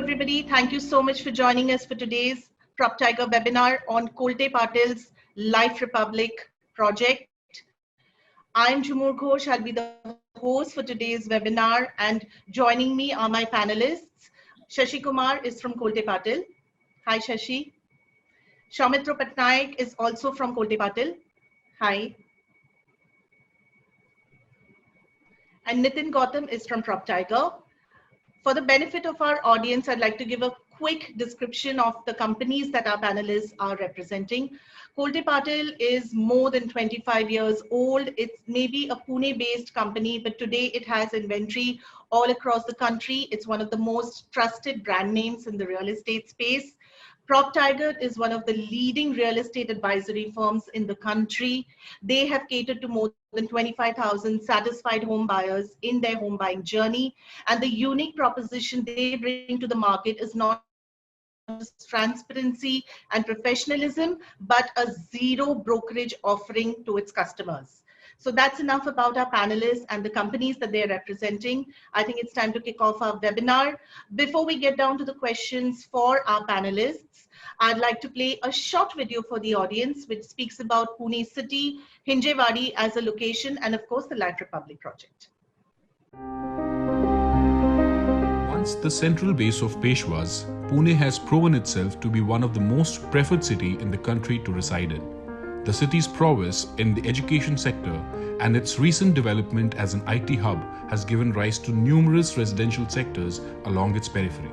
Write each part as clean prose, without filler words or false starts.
everybody. Thank you so much for joining us for today's PropTiger webinar on Kolte Patil's Life Republic project. I'm Jumur Ghosh. I'll be the host for today's webinar, and joining me are my panelists. Shashi Kumar is from Kolte Patil. Hi, Shashi. Soumitra Pattnaik is also from Kolte Patil. Hi. And Nitin Gautam is from PropTiger. For the benefit of our audience, I'd like to give a quick description of the companies that our panelists are representing. Kolte Patil is more than 25 years old. It's maybe a Pune-based company, but today it has inventory all across the country. It's one of the most trusted brand names in the real estate space. PropTiger is one of the leading real estate advisory firms in the country. They have catered to more than 25,000 satisfied home buyers in their home buying journey. And the unique proposition they bring to the market is not just transparency and professionalism, but a zero brokerage offering to its customers. So that's enough about our panelists and the companies that they're representing. I think it's time to kick off our webinar. Before we get down to the questions for our panelists, I'd like to play a short video for the audience, which speaks about Pune city, Hinjewadi as a location, and of course the Life Republic project. Once the central base of Peshwas, Pune has proven itself to be one of the most preferred city in the country to reside in. The city's prowess in the education sector and its recent development as an IT hub has given rise to numerous residential sectors along its periphery.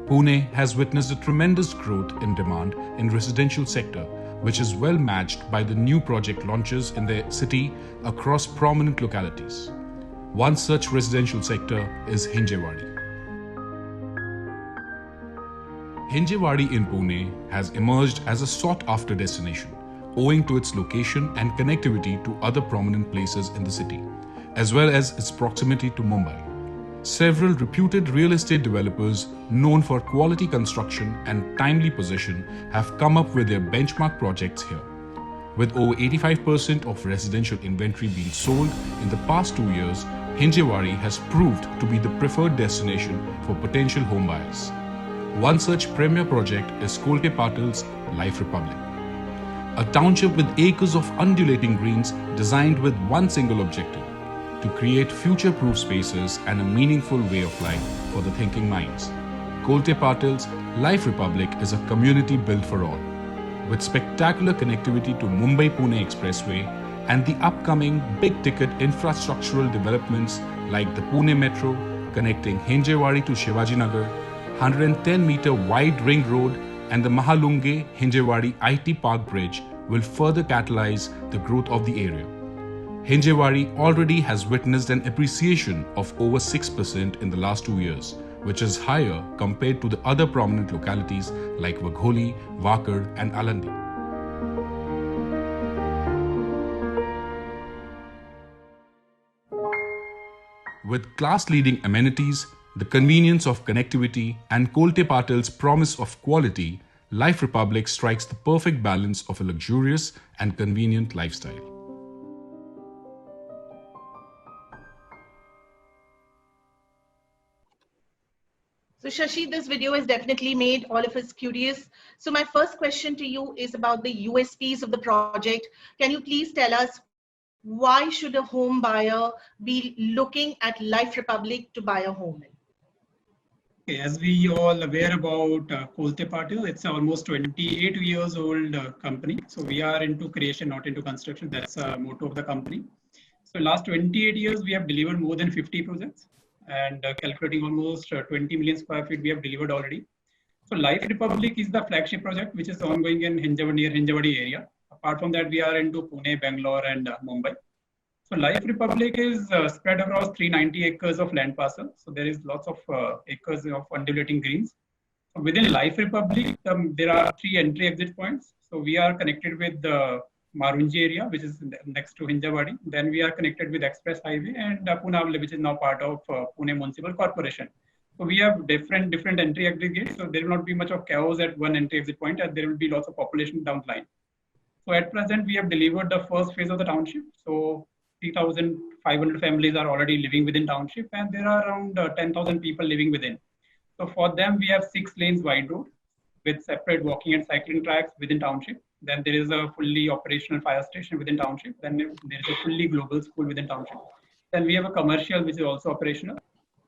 Pune has witnessed a tremendous growth in demand in residential sector, which is well matched by the new project launches in the city across prominent localities. One such residential sector is Hinjewadi. Hinjewadi in Pune has emerged as a sought-after destination, owing to its location and connectivity to other prominent places in the city, as well as its proximity to Mumbai. Several reputed real estate developers known for quality construction and timely possession have come up with their benchmark projects here. With over 85% of residential inventory being sold in the past 2 years, Hinjewadi has proved to be the preferred destination for potential homebuyers. One such premier project is Kolte Patil's Life Republic, a township with acres of undulating greens designed with one single objective: to create future-proof spaces and a meaningful way of life for the thinking minds. Kolte Patil's Life Republic is a community built for all, with spectacular connectivity to Mumbai-Pune Expressway and the upcoming big-ticket infrastructural developments like the Pune Metro connecting Hinjewadi to Shivajinagar, 110-meter wide ring road, and the Mahalunge Hinjewadi IT Park Bridge will further catalyze the growth of the area. Hinjewadi already has witnessed an appreciation of over 6% in the last 2 years, which is higher compared to the other prominent localities like Wagholi, Wakad, and Alandi. With class-leading amenities, the convenience of connectivity, and Kolte Patil's promise of quality, Life Republic strikes the perfect balance of a luxurious and convenient lifestyle. So Shashi, this video has definitely made all of us curious. So my first question to you is about the USPs of the project. Can you please tell us, why should a home buyer be looking at Life Republic to buy a home in? Okay, as we all aware about Kolte Patil, it's almost 28 years old company. So we are into creation, not into construction. That's the motto of the company. So last 28 years, we have delivered more than 50 projects, and calculating almost 20 million square feet we have delivered already. So Life Republic is the flagship project, which is ongoing in Hinjewadi area. Apart from that, we are into Pune, Bangalore, and Mumbai. So Life Republic is spread across 390 acres of land parcel. So there is lots of acres of undulating greens. So within Life Republic, there are 3 entry exit points. So we are connected with the Marunji area, which is next to Hinjewadi. Then we are connected with Express Highway and Pune, which is now part of Pune Municipal Corporation. So we have different entry exit gates. So there will not be much of chaos at one entry exit point, and there will be lots of population down the line. So at present, we have delivered the first phase of the township. So 3,500 families are already living within township, and there are around 10,000 people living within. So for them, we have 6 lanes wide road with separate walking and cycling tracks within township. Then there is a fully operational fire station within township. Then there is a fully global school within township. Then we have a commercial which is also operational.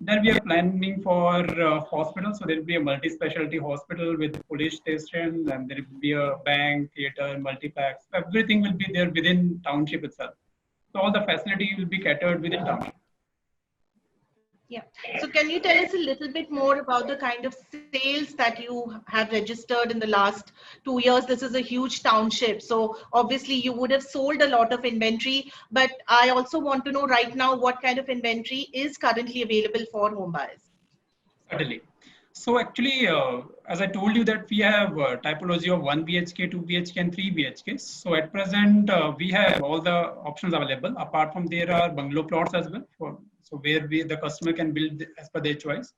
Then we are planning for hospitals. So there will be a multi-specialty hospital with police station, and there will be a bank, theater, multiplex. Everything will be there within township itself. So all the facility will be catered within township. Yeah. So can you tell us a little bit more about the kind of sales that you have registered in the last 2 years? This is a huge township. So obviously you would have sold a lot of inventory, but I also want to know right now what kind of inventory is currently available for home buyers. Certainly. So actually, as I told you that we have a typology of 1 BHK, 2 BHK and 3 BHK. So at present, we have all the options available. Apart from there are bungalow plots as well, so where the customer can build as per their choice.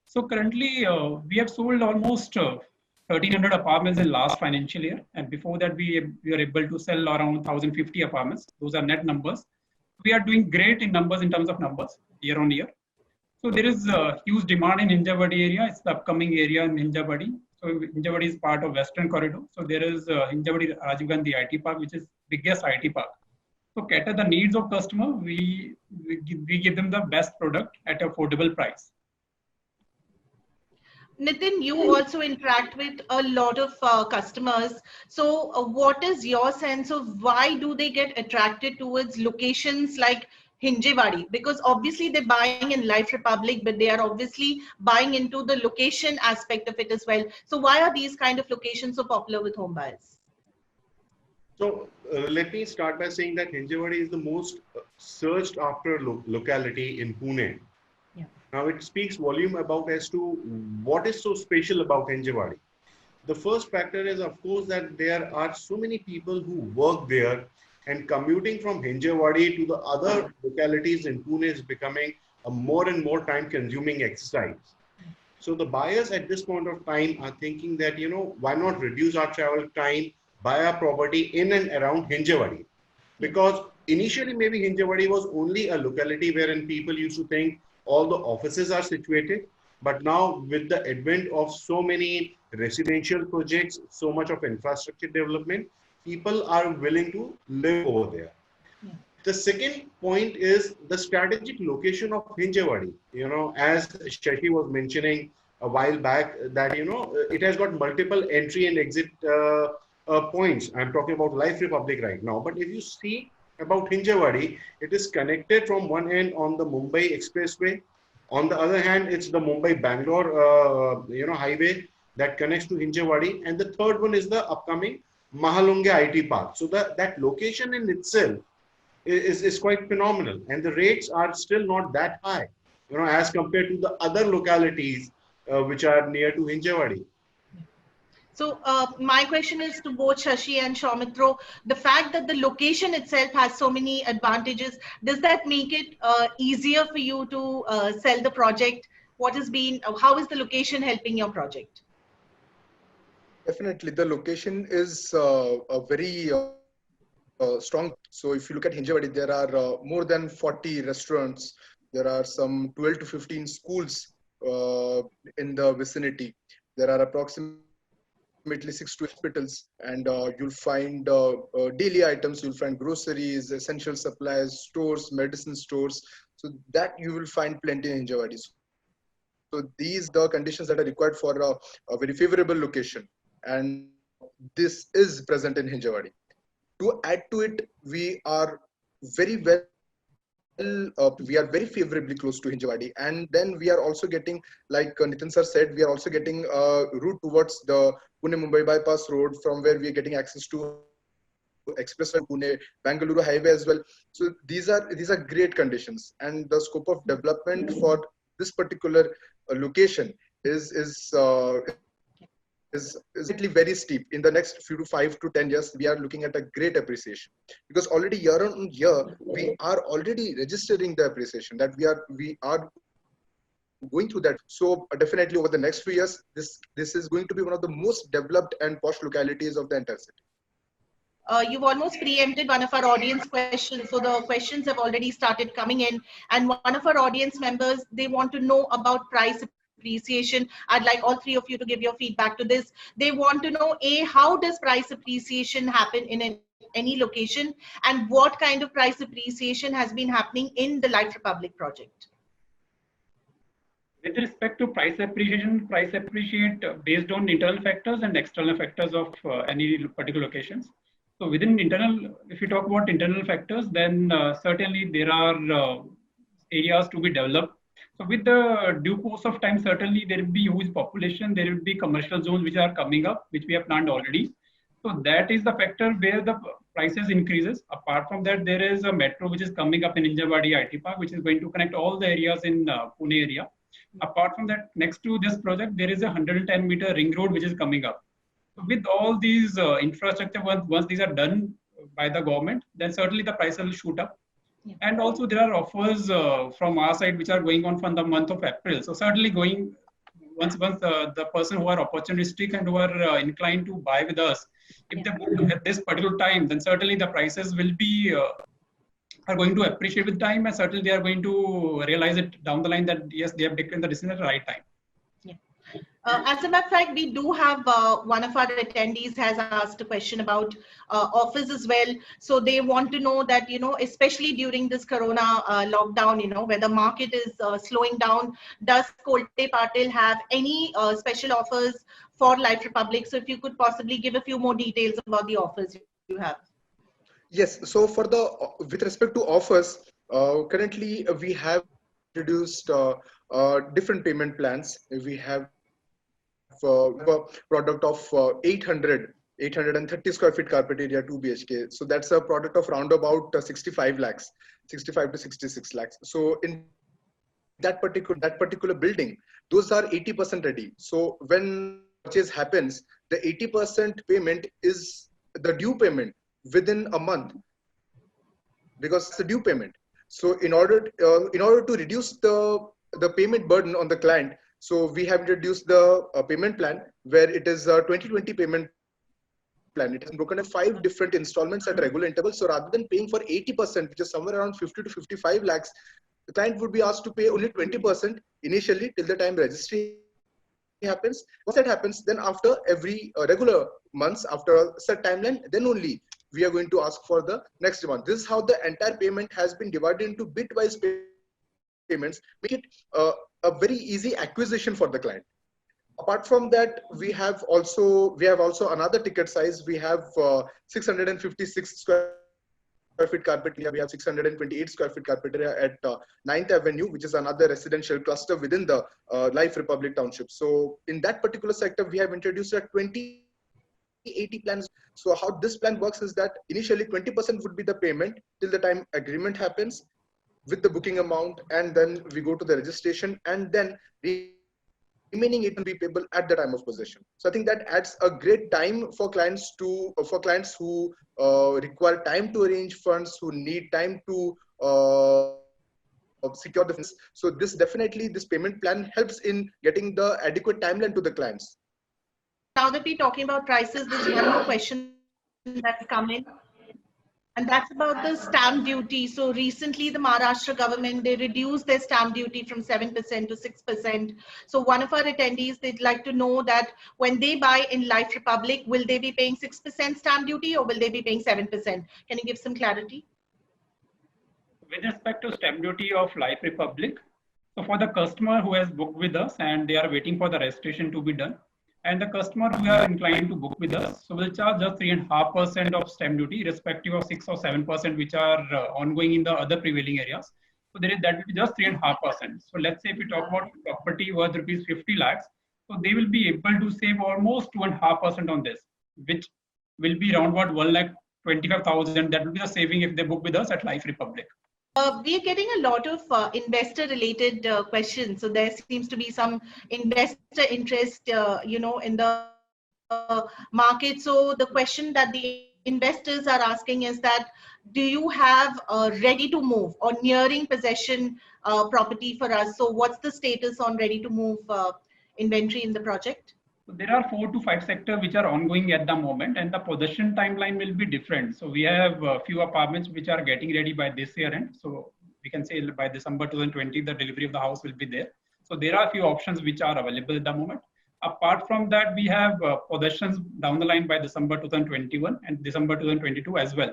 So currently, we have sold almost 1,300 apartments in last financial year. And before that, we were able to sell around 1,050 apartments. Those are net numbers. We are doing great in numbers in terms of numbers year on year. So there is a huge demand in Hinjewadi area. It's the upcoming area in Hinjewadi. So Hinjewadi is part of Western Corridor. So there is Hinjewadi Rajiv Gandhi IT Park, which is biggest IT park. So cater the needs of customer. We give them the best product at affordable price. Nitin, you also interact with a lot of customers. So what is your sense of why do they get attracted towards locations like Hinjewadi? Because obviously they're buying in Life Republic, but they are obviously buying into the location aspect of it as well. So why are these kind of locations so popular with home buyers? So let me start by saying that Hinjewadi is the most searched after locality in Pune. Yeah. Now it speaks volume about as to what is so special about Hinjewadi. The first factor is, of course, that there are so many people who work there, and commuting from Hinjewadi to the other localities in Pune is becoming a more and more time-consuming exercise. So the buyers at this point of time are thinking that, why not reduce our travel time, buy a property in and around Hinjewadi? Because initially maybe Hinjewadi was only a locality wherein people used to think all the offices are situated. But now with the advent of so many residential projects, so much of infrastructure development, people are willing to live over there. Yeah. The second point is the strategic location of Hinjewadi. As Shashi was mentioning a while back, that it has got multiple entry and exit points. I'm talking about Life Republic right now. But if you see about Hinjewadi, it is connected from one end on the Mumbai Expressway. On the other hand, it's the Mumbai-Bangalore highway that connects to Hinjewadi. And the third one is the upcoming Mahalunge IT Park. So that location in itself is quite phenomenal, and the rates are still not that high, as compared to the other localities which are near to Hinjewadi. So my question is to both Shashi and Soumitra. The fact that the location itself has so many advantages, does that make it easier for you to sell the project? How is the location helping your project? Definitely, the location is a very strong. So if you look at Hinjewadi, there are more than 40 restaurants. There are some 12 to 15 schools in the vicinity. There are approximately 6 to 8 hospitals, and you'll find daily items. You'll find groceries, essential supplies, stores, medicine stores. So that you will find plenty in Hinjewadi. So these are the conditions that are required for a very favorable location. And this is present in Hinjewadi. To add to it, we are very very favorably close to Hinjewadi, and then we are also getting, like Nitin sir said, we are also getting a route towards the Pune-Mumbai bypass road, from where we are getting access to expressway Pune, Bangalore highway as well. So these are great conditions, and the scope of development for this particular location is actually very steep. In the next few to 5 to 10 years, we are looking at a great appreciation, because already year on year we are already registering the appreciation that we are going through that. So definitely over the next few years, this is going to be one of the most developed and posh localities of the entire city. You've almost preempted one of our audience questions. So the questions have already started coming in, and one of our audience members, they want to know about price appreciation. I'd like all three of you to give your feedback to this. They want to know, A, how does price appreciation happen in any location, and what kind of price appreciation has been happening in the Life Republic project? With respect to price appreciate based on internal factors and external factors of any particular locations. So within internal, if you talk about internal factors, then certainly there are areas to be developed. So with the due course of time, certainly there will be huge population, there will be commercial zones which are coming up, which we have planned already. So that is the factor where the prices increases. Apart from that, there is a metro which is coming up in Hinjewadi IT Park, which is going to connect all the areas in Pune area. Apart from that, next to this project, there is a 110-meter ring road which is coming up. So with all these infrastructure, once these are done by the government, then certainly the price will shoot up. Yeah. And also there are offers from our side which are going on from the month of April. So certainly once the person who are opportunistic and who are inclined to buy with us, if they book at this particular time, then certainly the prices will be are going to appreciate with time, and certainly they are going to realize it down the line that yes, they have taken the decision at the right time. Yeah. As a matter of fact, we do have one of our attendees has asked a question about offers as well. So they want to know that, especially during this Corona lockdown, where the market is slowing down, does Kolte Patil have any special offers for Life Republic? So if you could possibly give a few more details about the offers you have. Yes. So with respect to offers, currently we have introduced different payment plans. We have a product of 830 square feet carpet area, 2 BHK. So that's a product of round about 65 lakhs, 65 to 66 lakhs. So in that particular building, those are 80% ready. So when purchase happens, the 80% payment is the due payment within a month, because it's the due payment. So in order to reduce the payment burden on the client, so we have introduced the payment plan where it is a 20/20 payment plan. It has broken into 5 different installments at regular intervals. So rather than paying for 80%, which is somewhere around 50 to 55 lakhs, the client would be asked to pay only 20% initially till the time registry happens. Once that happens, then after every regular months, after a set timeline, then only we are going to ask for the next month. This is how the entire payment has been divided into bitwise payments, make it a very easy acquisition for the client. Apart from that, we have also another ticket size. We have 656 square feet carpet area. We have 628 square feet carpet area at 9th Avenue, which is another residential cluster within the Life Republic township. So in that particular sector, we have introduced a 20/80 plans. So how this plan works is that initially 20% would be the payment till the time agreement happens with the booking amount, and then we go to the registration, and then remaining it will be payable at the time of possession. So I think that adds a great time for clients who require time to arrange funds, who need time to secure the funds. So this payment plan helps in getting the adequate timeline to the clients. Now that we're talking about prices, there's one more question that's come in, and that's about the stamp duty. So recently the Maharashtra government, they reduced their stamp duty from 7% to 6%. So one of our attendees, they'd like to know that when they buy in Life Republic, will they be paying 6% stamp duty or will they be paying 7%? Can you give some clarity? With respect to stamp duty of Life Republic, so for the customer who has booked with us and they are waiting for the registration to be done, and the customer who are inclined to book with us, so we'll charge just 3.5% of stamp duty, irrespective of 6 or 7% which are ongoing in the other prevailing areas. So that will be just 3.5%. So let's say if we talk about property worth rupees 50 lakhs, so they will be able to save almost 2.5% on this, which will be around about 1,25,000. That will be the saving if they book with us at Life Republic. We are getting a lot of investor-related questions. So there seems to be some investor interest, in the market. So the question that the investors are asking is that, do you have ready to move or nearing possession property for us? So what's the status on ready to move inventory in the project? So there are 4 to 5 sectors which are ongoing at the moment, and the possession timeline will be different. So we have a few apartments which are getting ready by this year end. So we can say by December 2020, the delivery of the house will be there. So there are a few options which are available at the moment. Apart from that, we have possessions down the line by December 2021 and December 2022 as well.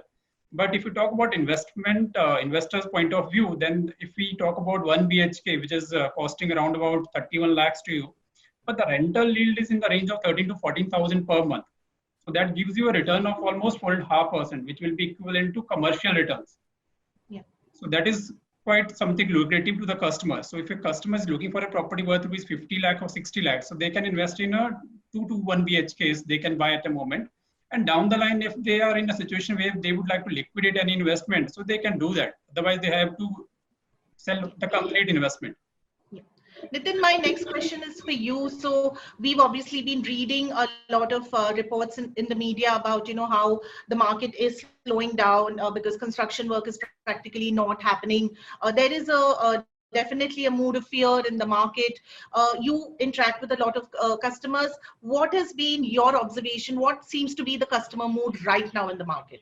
But if you talk about investors' point of view, then if we talk about 1 BHK, which is costing around about 31 lakhs to you, but the rental yield is in the range of 13 to 14,000 per month. So that gives you a return of almost 4.5%, which will be equivalent to commercial returns. Yeah. So that is quite something lucrative to the customer. So if a customer is looking for a property worth rupees 50 lakh or 60 lakhs, so they can invest in a 2 to 1 BHKs they can buy at a moment. And down the line, if they are in a situation where they would like to liquidate any investment, so they can do that. Otherwise, they have to sell the complete investment. Nitin, my next question is for you. So we've obviously been reading a lot of reports in the media about, how the market is slowing down because construction work is practically not happening. There is definitely a mood of fear in the market. You interact with a lot of customers. What has been your observation? What seems to be the customer mood right now in the market?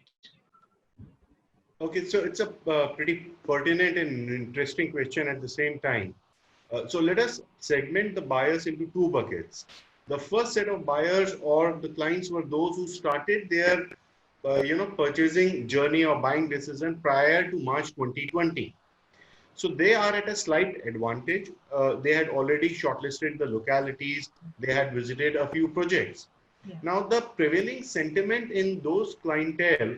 Okay, so it's a pretty pertinent and interesting question at the same time. So let us segment the buyers into two buckets. The first set of buyers or the clients were those who started their purchasing journey or buying decision prior to March 2020. So they are at a slight advantage. They had already shortlisted the localities. They had visited a few projects. Yeah. Now the prevailing sentiment in those clientele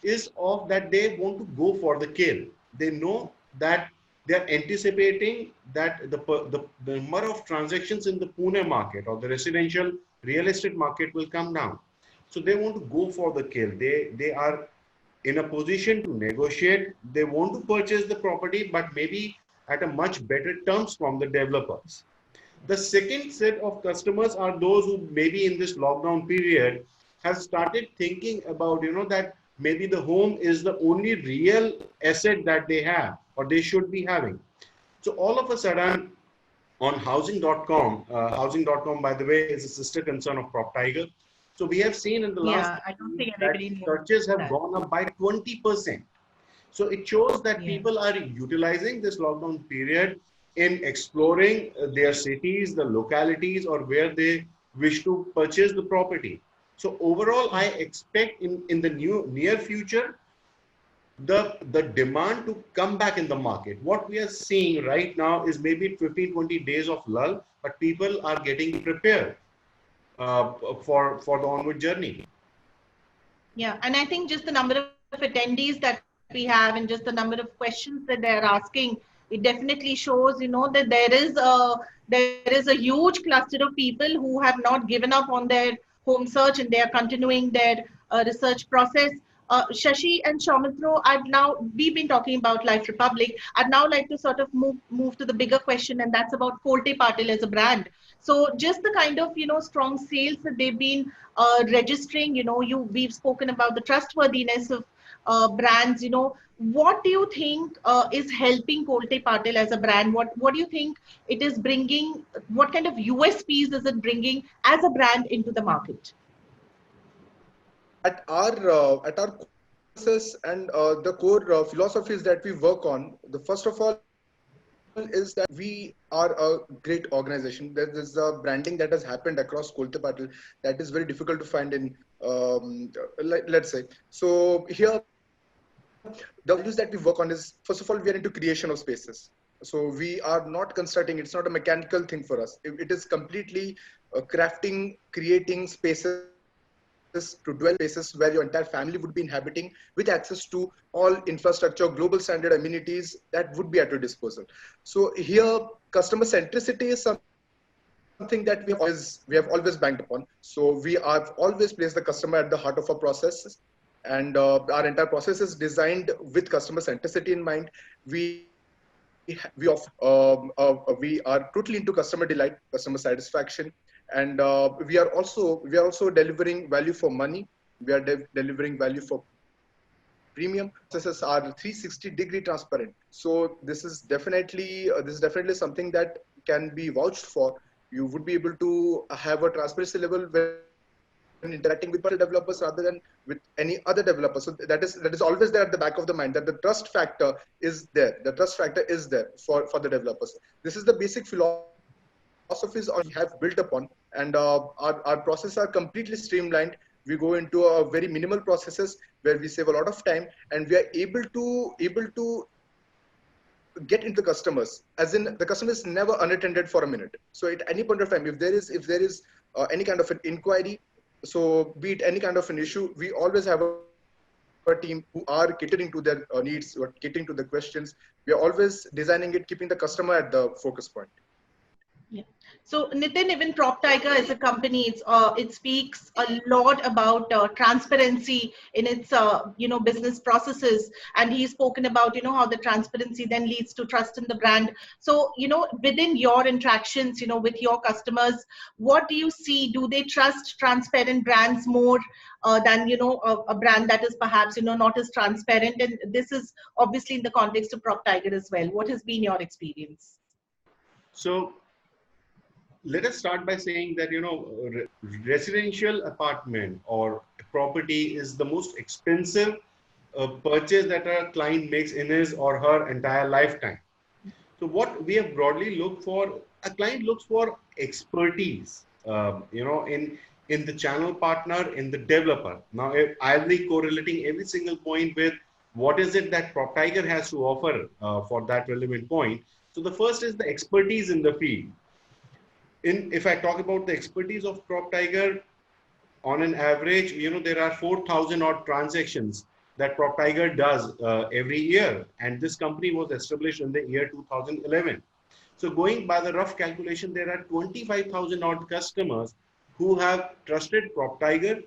is of that they want to go for the kill. They know that they are anticipating that the number of transactions in the Pune market or the residential real estate market will come down. So they want to go for the kill. They are in a position to negotiate. They want to purchase the property, but maybe at a much better terms from the developers. The second set of customers are those who maybe in this lockdown period have started thinking about, that maybe the home is the only real asset that they have or they should be having. So all of a sudden on housing.com, housing.com, by the way, is a sister concern of PropTiger. So we have seen in the last I don't think that everybody knows searches have that. gone up by 20%. So it shows that people are utilizing this lockdown period in exploring their cities, the localities, or where they wish to purchase the property. So overall, I expect in the near future, the demand to come back in the market. What we are seeing right now is maybe 15, 20 days of lull, but people are getting prepared for the onward journey. Yeah, and I think just the number of attendees that we have and just the number of questions that they're asking, it definitely shows, that there is a huge cluster of people who have not given up on their home search and they are continuing their research process. Shashi and Soumitra, we've been talking about Life Republic. I'd now like to sort of move to the bigger question, and that's about Kolte Patil as a brand. So just the kind of, strong sales that they've been registering, we've spoken about the trustworthiness of brands, what do you think is helping Kolte Patil as a brand? What do you think it is bringing? What kind of USPs is it bringing as a brand into the market? At our courses and the core philosophies that we work on, the first of all is that we are a great organization. There is a branding that has happened across Kolte Patil that is very difficult to find in, let's say. So here, the values that we work on is, first of all, we are into creation of spaces. So we are not constructing, it's not a mechanical thing for us. It is completely crafting, creating spaces to dwell, spaces where your entire family would be inhabiting with access to all infrastructure, global standard amenities that would be at your disposal. So here, customer centricity is something that we have always banked upon. So we have always placed the customer at the heart of our processes, and our entire process is designed with customer centricity in mind. We are totally into customer delight, customer satisfaction, and we are also delivering value for money. We are delivering value for premium. Processes are 360-degree transparent. So this is definitely something that can be vouched for. You would be able to have a transparency level when interacting with developers rather than with any other developer. So that is always there at the back of the mind, that the trust factor is there. The trust factor is there for the developers. This is the basic philosophy philosophies on we have built upon, and our processes are completely streamlined. We go into a very minimal processes where we save a lot of time, and we are able to get into customers, as in the customer is never unattended for a minute. So at any point of time, if there is any kind of an inquiry, so be it any kind of an issue, we always have a team who are catering to their needs or catering to the questions. We are always designing it, keeping the customer at the focus point. Yeah. So Nitin, even PropTiger as a company, it speaks a lot about transparency in its business processes, and he's spoken about how the transparency then leads to trust in the brand. So within your interactions with your customers, what do you see? Do they trust transparent brands more than a brand that is perhaps not as transparent? And this is obviously in the context of PropTiger as well. What has been your experience? So let us start by saying that residential apartment or property is the most expensive purchase that a client makes in his or her entire lifetime. So what we have broadly looked for, a client looks for expertise, in the channel partner, in the developer. Now, I'll be correlating every single point with what is it that PropTiger has to offer for that relevant point. So the first is the expertise in the field. If I talk about the expertise of PropTiger, on an average, there are 4,000 odd transactions that PropTiger does every year. And this company was established in the year 2011. So going by the rough calculation, there are 25,000 odd customers who have trusted PropTiger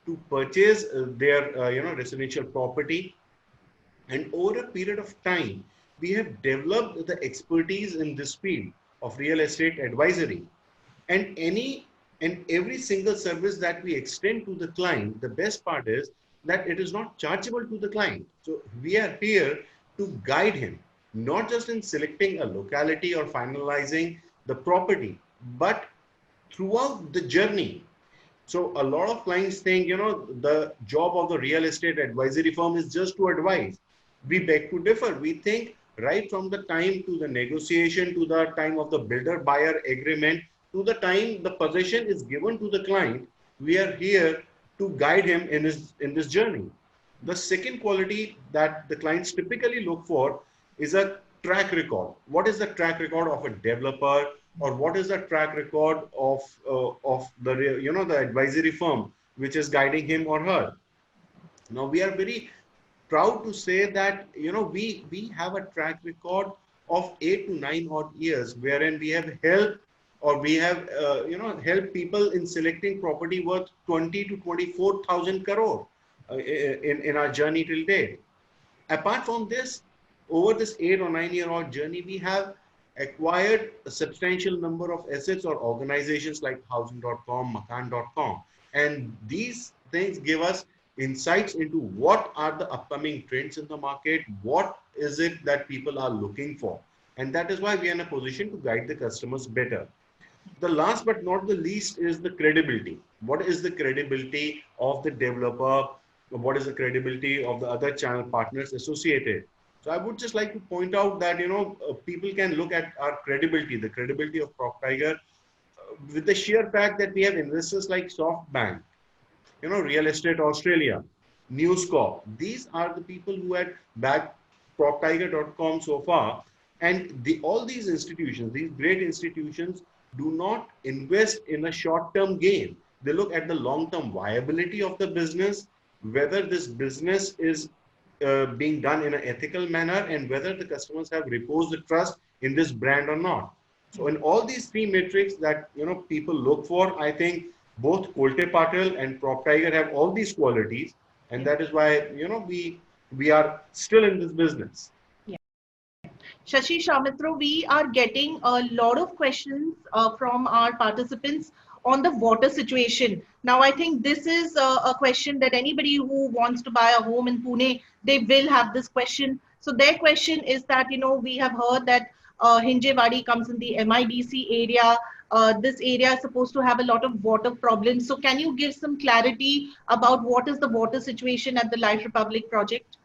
to purchase their residential property. And over a period of time, we have developed the expertise in this field of real estate advisory. And every single service that we extend to the client, the best part is that it is not chargeable to the client. So we are here to guide him, not just in selecting a locality or finalizing the property, but throughout the journey. So a lot of clients think, the job of the real estate advisory firm is just to advise. We beg to differ. We think right from the time to the negotiation, to the time of the builder-buyer agreement, to the time the possession is given to the client, we are here to guide him in this journey. The second quality that the clients typically look for is a track record. What is the track record of a developer, or what is the track record of the advisory firm which is guiding him or her? Now we are very proud to say that we have a track record of 8 to 9 odd years, wherein we have helped, or we have helped people in selecting property worth 20 to 24,000 crore in our journey till date. Apart from this, over this 8 or 9 year old journey, we have acquired a substantial number of assets or organizations like housing.com, makan.com, and these things give us insights into what are the upcoming trends in the market, what is it that people are looking for, and that is why we are in a position to guide the customers better. The last but not the least is the credibility. What is the credibility of the developer? What is the credibility of the other channel partners associated? So I would just like to point out that people can look at our credibility, the credibility of PropTiger, with the sheer fact that we have investors like SoftBank, Real Estate Australia, News Corp. These are the people who had backed PropTiger.com so far. And all these institutions, these great institutions, do not invest in a short-term gain. They look at the long-term viability of the business, whether this business is being done in an ethical manner, and whether the customers have reposed the trust in this brand or not. So in all these three metrics that people look for, I think both Kolte Patil and PropTiger have all these qualities, and that is why we are still in this business. Shashi, Soumitra, we are getting a lot of questions from our participants on the water situation. Now, I think this is a question that anybody who wants to buy a home in Pune, they will have this question. So their question is that, we have heard that Hinjewadi comes in the MIDC area. This area is supposed to have a lot of water problems. So can you give some clarity about what is the water situation at the Life Republic project?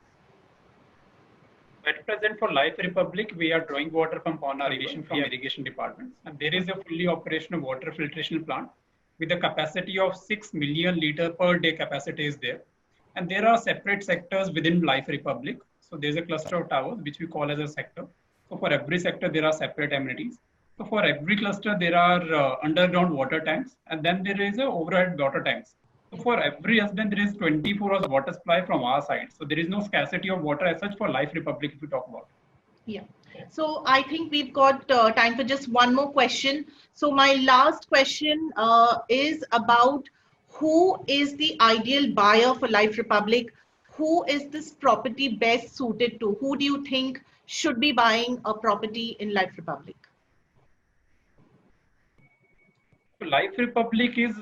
At present, for Life Republic, we are drawing water from on our irrigation from irrigation departments, and there is a fully operational water filtration plant with a capacity of 6 million liter per day capacity is there. And there are separate sectors within Life Republic. So there's a cluster of towers which we call as a sector. So for every sector, there are separate amenities. So for every cluster, there are underground water tanks, and then there is a overhead water tanks. So for every resident, there is 24 hours water supply from our side. So there is no scarcity of water as such for Life Republic if we talk about. Yeah. So I think we've got time for just one more question. So my last question is about who is the ideal buyer for Life Republic? Who is this property best suited to? Who do you think should be buying a property in Life Republic? Life Republic is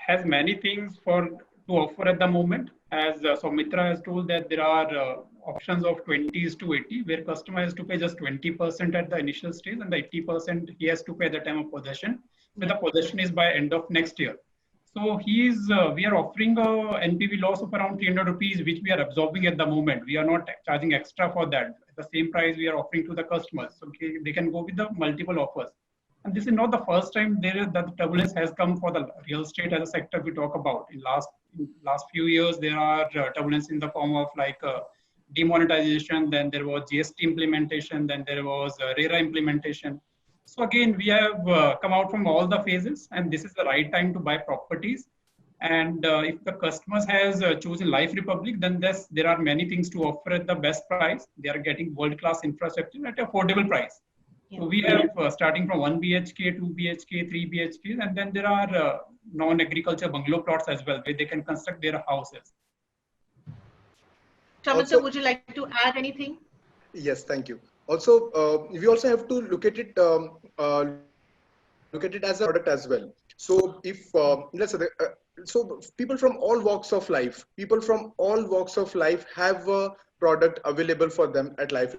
has many things for to offer at the moment. As Soumitra has told that there are options of 20s to 80, where customer has to pay just 20% at the initial stage, and the 80% he has to pay at the time of possession. So the possession is by end of next year. So we are offering a NPV loss of around 300 rupees, which we are absorbing at the moment. We are not charging extra for that. At the same price we are offering to the customers. So they can go with the multiple offers. And this is not the first time that the turbulence has come for the real estate as a sector we talk about. In last few years, there are turbulence in the form of like demonetization, then there was GST implementation, then there was RERA implementation. So again, we have come out from all the phases, and this is the right time to buy properties. And if the customers has chosen Life Republic, then there are many things to offer at the best price. They are getting world-class infrastructure at affordable price. So we have starting from 1 BHK, 2 BHK, 3 BHK, and then there are non-agriculture bungalow plots as well, where they can construct their houses. Soumitra, would you like to add anything? Yes, thank you. Also, we also have to look at it as a product as well. So if let's say so people from all walks of life have a product available for them at Life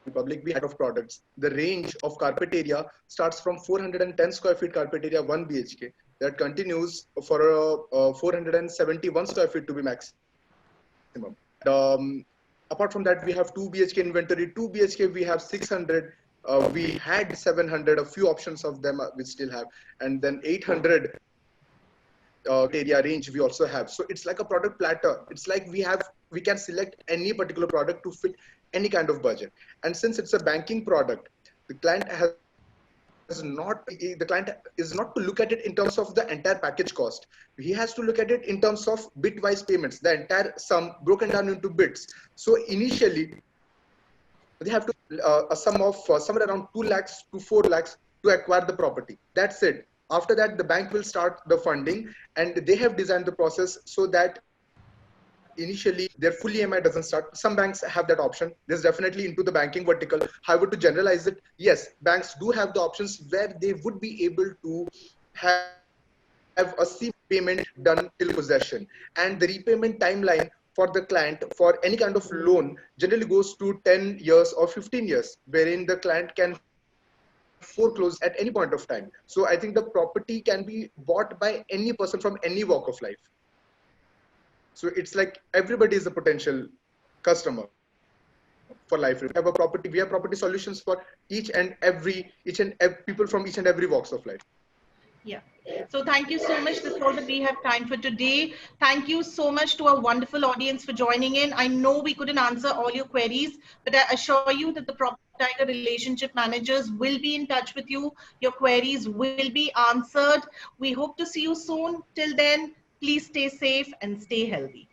Republic. We have of products. The range of carpet area starts from 410 square feet carpet area 1 BHK that continues for 471 square feet to be maximum. Apart from that, we have 2 BHK inventory. 2 BHK we have 600. We had 700. A few options of them we still have, and then 800 area range we also have. So it's like a product platter. It's like we can select any particular product to fit any kind of budget. And since it's a banking product, the client is not to look at it in terms of the entire package cost. He has to look at it in terms of bitwise payments, the entire sum broken down into bits. So initially, they have to a sum of somewhere around 2 lakhs to 4 lakhs to acquire the property. That's it. After that, the bank will start the funding, and they have designed the process so that initially their full EMI doesn't start. Some banks have that option. There's definitely into the banking vertical. However, to generalize it, yes, banks do have the options where they would be able to have a C payment done till possession. And the repayment timeline for the client for any kind of loan generally goes to 10 years or 15 years, wherein the client can foreclose at any point of time. So I think the property can be bought by any person from any walk of life. So it's like everybody is a potential customer for Life. We have property solutions for each and every people from each and every walks of life. Yeah. So thank you so much. That's all that we have time for today. Thank you so much to our wonderful audience for joining in. I know we couldn't answer all your queries, but I assure you that the PropTiger relationship managers will be in touch with you. Your queries will be answered. We hope to see you soon. Till then, please stay safe and stay healthy.